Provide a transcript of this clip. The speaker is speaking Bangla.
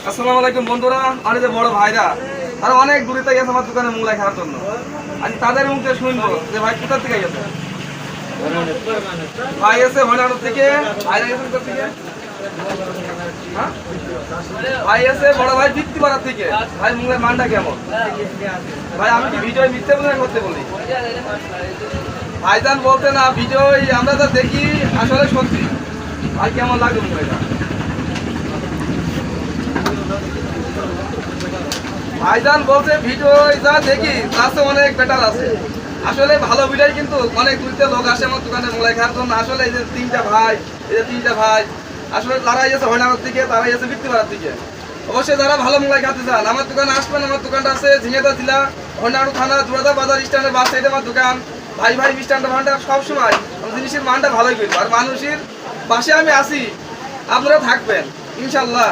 আসসালামু আলাইকুম বন্ধুরা, আর এই যে বড় ভাইরা আর অনেক দূরে থেকে গেছে আমার দোকানে মোগলাই খাওয়ার জন্য। আজ তাদের মুখে শুনবো যে ভাই কোথা থেকে গেছে। ভাই এসে হরিয়ানা থেকে, ভাইরা গেছে কোথা থেকে? হ্যাঁ? ভাই এসে বড় ভাই বৃত্তিপাড়া থেকে। ভাই মোগলাই মানটা কেমন? ভাই আমি কি ভিডিও মিথ্যে মনে করতে বলি? ভাইজান বলতে না, ভিডিও আমরা তো দেখি আসলে সত্যি। ভাই কেমন লাগবে মোগলাইটা? ভাইজান বলছে ভিডিও যা দেখি তার চেয়ে অনেক বেটার আছে। আসলে ভালো ভিডিও কিন্তু অনেক দূরতে লোক আসে আমার দোকানে মোগলাই খাওয়ার জন্য। আসলে এই যে তিনটা ভাই আসলে তারাই এসে হরিয়ানার থেকে, তারাই এসে বৃত্তিপাড়ার থেকে। অবশ্যই যারা ভালো মোগলাই খাতে চান আমার দোকানে আসবেন। আমার দোকানটা আছে ঝিঙেদা জেলা, হরিয়ানা থানা, জোড়াদা বাজার স্ট্যান্ডের বাস সাইডে আমার দোকান। ভাই স্ট্যান্ডের মানটা সবসময় জিনিসের মানটা ভালোই করবো, আর মানুষের পাশে আমি আসি, আপনারা থাকবেন ইনশাল্লাহ।